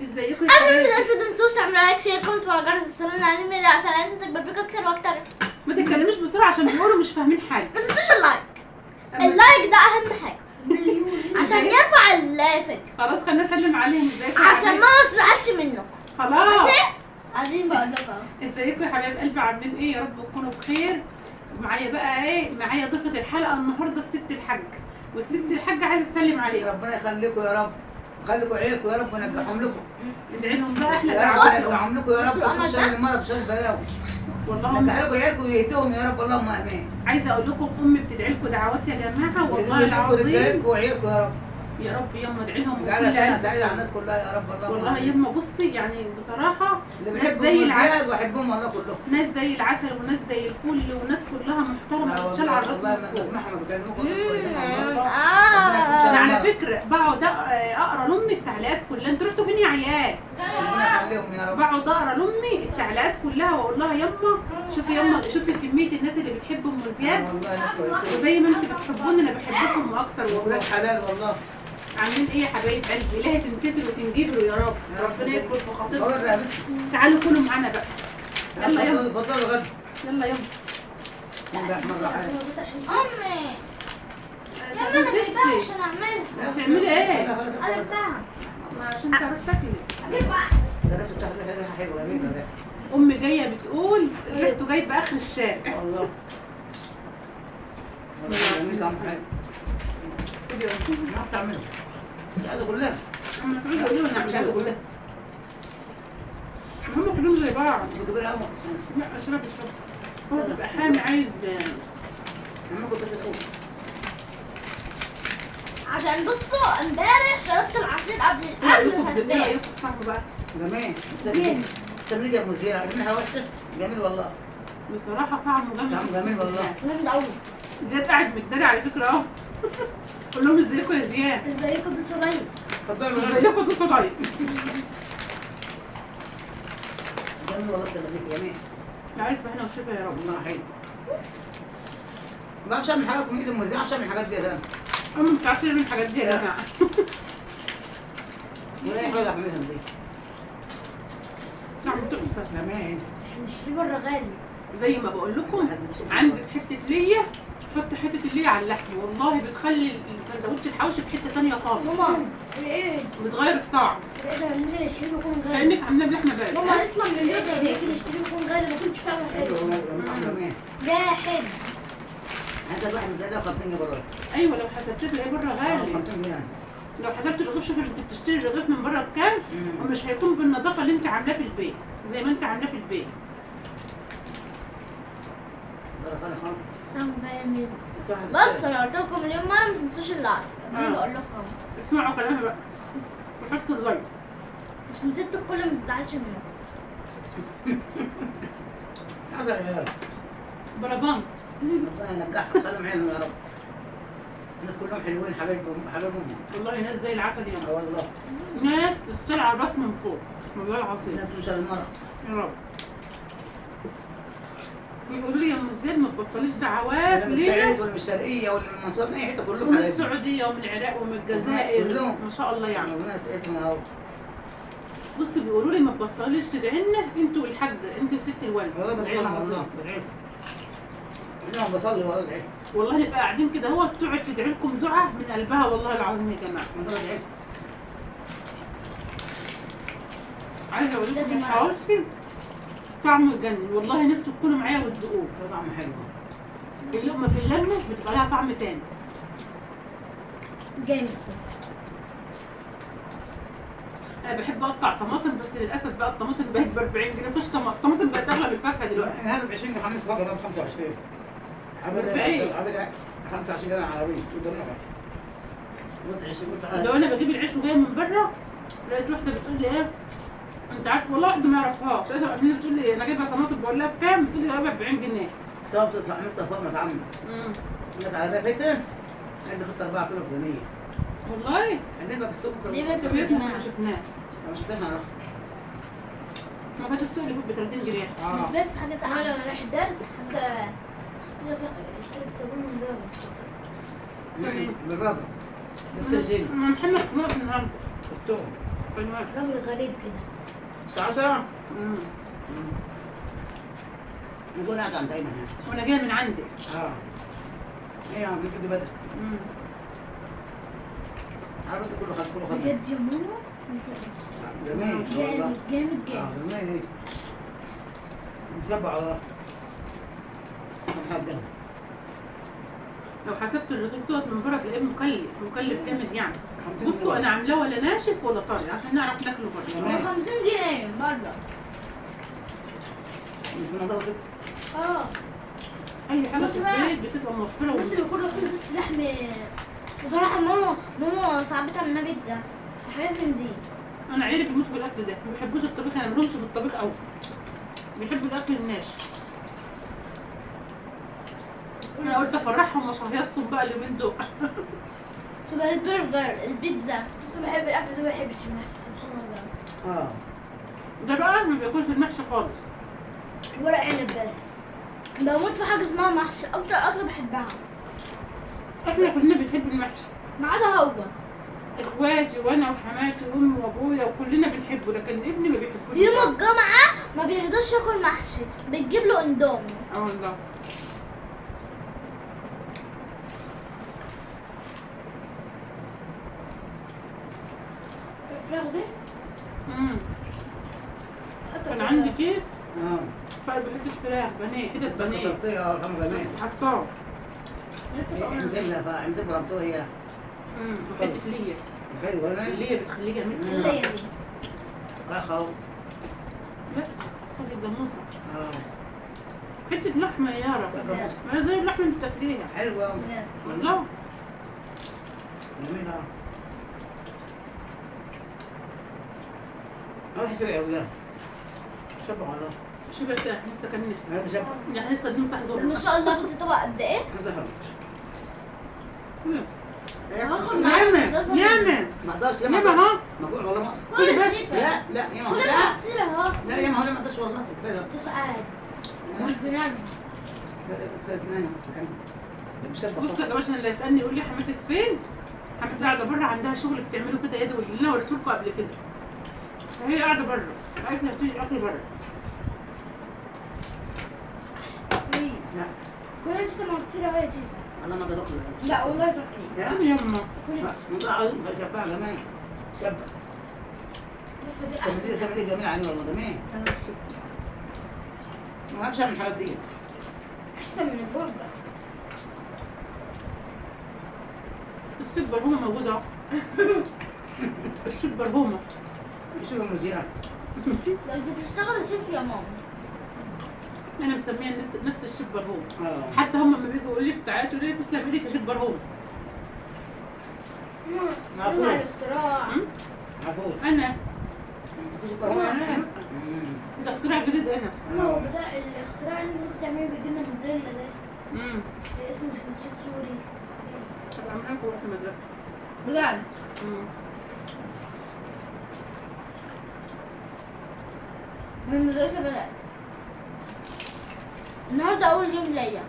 ازيكم يا قبل ما حبايبي؟ تنسوا تنسوش تعملوا لايك شير كومنت وعلى جرس الصالون العالمي عشان انت تكبر بيك اكتر واكتر. ما تتكلميش بسرعه عشان بيقولوا مش فاهمين حاجه. ما تنسوش اللايك. اللايك ده اهم حاجه عشان يرفع الفيديو، خلاص خلينا نسلم عليهم. ازيكم يا عشان حبايبي؟ ما تزعلش منكم. خلاص. ماشي؟ عايزين بقول لكم ازيكم يا حبايب قلبي؟ عاملين ايه؟ يا رب تكونوا بخير. معايا بقى ايه؟ معايا ضيفه الحلقه النهارده الست الحاجه، والست الحاجه عايزه تسلم عليكم. ربنا يخليكم يا رب، خليكم عيالكم يا رب ونجحهم لكم. ادعي لهم بقى احلى يا رب دعواتهم. نجحهم لكم يا رب، بس أنا في شر المرض في شر البلاوي. والله نجح لكم عيالكم ويهدوهم يا رب، اللهم امين. عايزه اقول لكم امي بتدعي لكم دعوات يا جماعه والله يهدوا لكم العظيم. رجالكم وعيالكم يا رب. يا رب يما ادعي لهم اجعلها بكل سنه قلب. سعيده على الناس كلها يا رب، اللهم والله آمين. يما بصي يعني بصراحه اللي ناس بيحبوا زي العسل، العسل واحبهم والله كلهم. ناس زي العسل وناس زي الفل وناس كلها محترمه تتشال على الراس والله من ما فوق. بسمعهم بكلمكم ناس كويسين والله. انا على الله. فكره بقعد اقرا لامي التعليقات كلها. انتوا رحتوا فين يا عيال؟ ربنا يخليهم يا رب. بقعد اقرا لامي التعليقات كلها واقول لها يما شوفي يما شوفي كميه الناس اللي بتحب ام زياد، والله ناس كويسين، وزي ما انتوا بتحبوني انا بحبكم واكتر والله. ولاد حلال والله. عاملين ايه يا حبايب قلبي؟ الهي تنسيتوا وتنجبروا يا رب، ربنا يكبر في خاطركم. خبر يا بنت. تعالوا كلوا معانا بقى. يلا يلا اتفضلوا غدا. يلا يلا. نجح مرة حاجة. امي عشان انا بحبها ستي عشان اعملها. بتعملي ايه؟ انا بحبها. ما عشان تعرفي تاكلي. درست بتاعت ريحة حلوة جميلة ريحة. امي جايه بتقول ريحته جايبه اخر الشارع. والله. والله جميل كم حاجة. خدي يا أمي. ما أعرف أعملها. مش عايزة كلها. اما تقولي قولي لنا مش عايزة نعملها. كلها. هم كلهم زي بعض. بكبرها أمك. لا اشرب اشرب. هو بيبقى حامي عايز. أمك كنت الأول. عشان بصوا امبارح شربت العصير قبل ايه رايكم في ايه الفساد. رايكم في طعمه بقى؟ جميل. جميل. تمريض يا مزيرة، ريحة وحشة. جميل والله. بصراحه طعمه جامد. طعمه جميل والله. جامد قوي. زياد قاعد متداري على فكره اهو. قول لهم ازيكم يا زياد؟ ازيكم ده سوري. اتفضلوا ازيكم ده صدايق. جميل والله التمريض جميل. عارفه هنا وشفا يا رب. والله حلو. ما بعرفش أعمل حاجة كوميديا مزيرة، ما بعرفش أعمل الحاجات دي أنا. اما ما بتعرفش تعمل الحاجات دي يا لا. جماعه. ولا أي حاجة أعملها دي. طعمه تحفه. جميل. نشتري بره غالي. زي ما بقول لكم عندك حته ليا حط حته الليا على اللحم والله بتخلي السندوتش الحوشي في حته ثانيه خالص. ماما العيد بتغير الطعم العيد هننزل نشتري ويكون غالي. كانك عاملاه بلحمه بارده. ماما اصلا من العيد هنيجي نشتري ويكون غالي ما كنتش تعمل حلو حلو. والله جميل. جاحد. أنت الواحد متدلع 50 جنيه برا. ايوه لو حسبت تلاقيه بره غالي. 50 جنيه. لو حسبت الرغيف شوف انت بتشتري الرغيف من بره بكام ومش هيكون بالنظافه اللي انت عاملاه في البيت زي ما انت عاملاه في البيت. برا خالص. سلام جميل. بص انا قلت لكم اليوم مره ما تنسوش اللايك. انا بقول لكم اسمعوا كلامها بقى وحطوا اللايك. مش نسيت الكل ما تزعلش منه. عسل يا رب. برافانت. ربنا ينجحهم خليهم عينهم يا رب. الناس كلهم حلوين حبايبهم حبايبهم. والله ناس زي العسل يا اه والله. ناس تطلع على الراس من فوق والله العظيم. الناس مش المرة. يا رب. يقولوا لي يا ام زياد ما تبطليش دعوات ولا من ليه؟ الصعيد ولا من الشرقية ولا من المنصورة من أي حتة كلهم ومن حبايبهم. السعوديه ومن العراق ومن الجزائر كلهم. ما شاء الله يعني. ربنا يسعدهم يا رب. بصي بيقولوا لي ما تبطليش تدعي لنا انتوا والحاجه انت وست الوالد. والله بدعي لهم والله بدعي لهم. بدعي لهم بصلي والله بدعي لهم. والله نبقى قاعدين كده هو تقعد تدعي لكم دعاء من قلبها والله العظيم يا جماعه. والله بدعي لهم. عايزه اقول لكم الحواوشي طعمه يجنن والله نفسي تكونوا معايا وتدوقوه. ده طعم حلو. اللقمه في اللمه بتبقى لها طعم تاني. جامد. انا بحب اقطع طماطم بس للاسف بقى الطماطم بقت ب 40 جنيه مفيش الطماطم بقت اغلى من الفاكهه دلوقتي. هذا ب 20 خمس بقرة ب 25. عبد 25 جنيه عربية. قلت 20 لو انا بجيب العيش وجاي من بره لقيت واحده بتقول لي ايه انت عارف والله واحده ما اعرفهاش لقيتها قبل بتقول لي انا جايبه طماطم بقول لها بكام؟ بتقول لي ب 40 جنيه. صار تصحى لسه فوق مطعم. الناس على ده فايته. عندي خط 4 كيلو فلانية. والله عندنا بقى في السوق. دي بس طب يمكن ما شفناه. مش فاهمها. ما كانت السوق اللي فوق ب 30 جنيه. بيبس حاجه ساعه. انا لما رايح الدرس اشتريت صابون من بره. بالرابط. نفس الجيل. محمد نقف النهارده. التوم. قنوات. راجل غريب كده. الساعة 10 مم. نقول قاعد عند أيمن يعني. وانا جايه من عندي. إيه يا عم بيجي بدري. مم. عارف كله خد كله خد. بجد يا ماما جميل والله. جامد جامد. جميل. مشبع والله. محمد. لو حسبت الرغيف دوت من بره تلاقيه مكلف جامد يعني. بصوا انا عاملاه ولا ناشف ولا طري عشان نعرف ناكله بره. تمام. 50 جنيه بره. مش بنضرب كده. اه اي حاجه بص في بقى. البيت بتبقى موفره بس اللي كله فيه بس لحم. بصراحة ماما ساعات بتعمل لنا بيتزا حاجات من دي. انا عيلي بيموتوا في الاكل ده، ما بيحبوش الطبيخ، انا مالهمش في الطبيخ قوي. بيحبوا الاكل الناشف. انا قلت افرحهم مش هيصوا بقى اليومين دول. تبقى البرجر البيتزا. كنت بحب الاكل ده ما بحبش المحشي سبحان الله. ده بقى ما بياكلش المحشي خالص. ورق عنب بس. بموت في حاجة اسمها محشي أكتر أكلة بحبها. احنا كلنا بنحب المحشي ما عدا هو. اخواتي وانا وحماتي وامي وابويا وكلنا بنحبه، لكن ابني ما بيحبوش. في يوم الجمعة ما بيرضاش ياكل محشي بتجيب له اندومي. اه والله. الفراخ دي كان عندي كيس فقط بحته فراخ بانيه، حتت بانيه تغطيها الحمد لله. حطاه. لسه انت ضربتوها هي. وحته ليا. حلوه انا. الليا بتخليه جميل. اللي دي. خلاص. لا حاجه جاموسه. حته لحمه يا يارا، ما هي زي اللحمه اللي بتاكليها. حلوه والله. جميله. روح سوي يا ولاد. شبع والله. شبعت لسه كنت انا بشبع. يعني لسه بنمسح ما زورنا. شاء الله. بصي طبق قد ايه؟ هذا هاخد ياما ياما ما اقدرش ياما اهو. ما اقول والله ما كل بس. لا يا كل لا ما كتير اهو. لا يا ما اقدرش والله كده. تسعة مش بنعمل. بص يا باشا، اللي يسالني يقول لي حماتك فين؟ حماتي قاعده بره عندها شغل بتعمله كده يدوي اللي انا وريته لكم قبل كده. فهي قاعده بره، قالت لي هتيجي اكل بره. لا كل لسه ما كتير اهو يا تيتا. انا ما اقدر لا والله تاكلي. يا يما والله العظيم شبع كمان شبع. سميدي جميل عليه والله جميل. ما اعرفش اعمل الحاجات دي. احسن من البرجر. الشيف برهومه موجوده اهو. الشيف برهومه. شوف المذيعة. لو انت تشتغل شيف يا ماما. انا مسميها نفس الشيف برهومه. حتى هم لما بيجوا يقولوا لي تعالي تقولي لي تسلم ايدك يا شيف برهومه. ماما على الاختراع. عفوا. انا انا ده اختراع جديد انا. هو بتاع الاختراع اللي انت بتعمله بيجينا من زلة ده. اسمه شمشير سوري. طب اعملها لكم واحنا في المدرسه. بجد. من المدرسة بدأت. النهارده أول يوم ليا.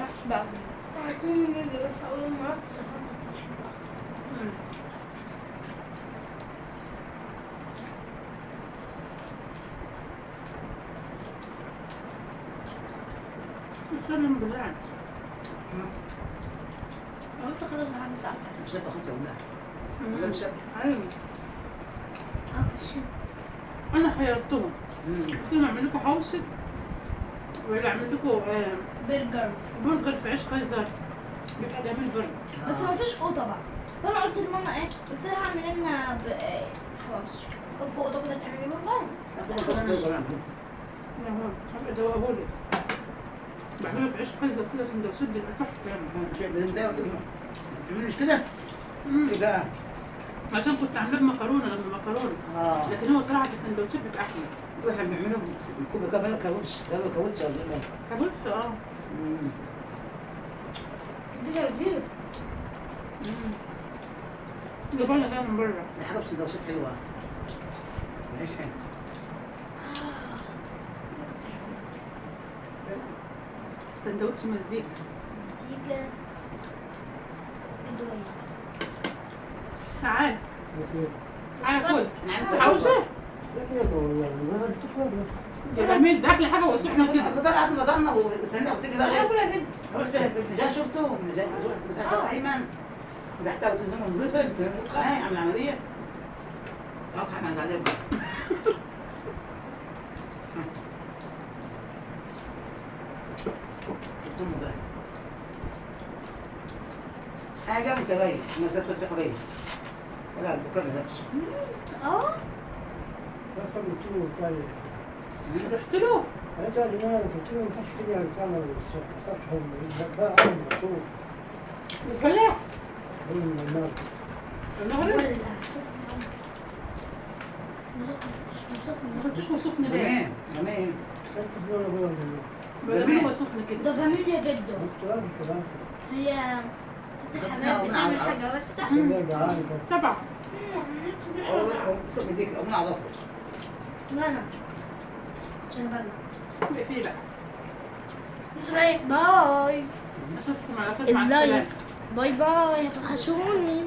رحت بقى. هتيجي نيجي بس أول ما رحت نتكلم بالله. قلت خلاص لحد الساعة 9. مش هبقى خمسة ولا ولا مش هبقى. ايوه انا خيرتهم. قلت لهم اعمل لكم حوشي ولا اعمل لكم برجر في عيش قيصر بيبقى جميل برضه. بس ما فيش قوطة بقى. فأنا قلت لماما إيه؟ قلت لها اعمل لنا حواوشي. كان في قوطة كده تعملي برجر. هبقى دوقهولي. بعمله في عيش قيصر كده سندوتشات بيبقى تحفه يعني. مش كده؟ كده. عشان كنت عاملاه بمكرونه غير المكرونه. لكن هو صراحه في السندوتشات بيبقى احلى. واحنا بنعمله كمان كاوتش ولا كابوتش دي كبيرة. جبنا جايه من بره. حاجه سندوتشات حلوه. عيش حلو. سندوتش مزيكا. ادوية. تعال على كل يعني حوشه ده جميل، ده احلى حاجه وسخنه كده. فضل قعدنا فضلنا واستنى وتيجي بقى انا باكلها جدا. رحت النجاح شفته مسحت ايمن مسحتها قلت له نضيفه قلت له نسخه اهي عامل عمليه اقطع احمد عليه بقى قلت له بقى حاجه متغير ما زالت فتح غير لا الدكان نفسه اه رحت له الفلاح المغرب ولا ما كنتش هو سخن ليه؟ جميل جميل بدل هو سخن كده. ده جميل جدا. هي ست حماد بتعمل حاجة وحشة. طبعا صوت بديك أمنا على ظهره لا أنا عشان بلع. اقفلي بقى. إسراء باي. اشوفكم على خير، مع السلامه. باي باي هتوحشوني.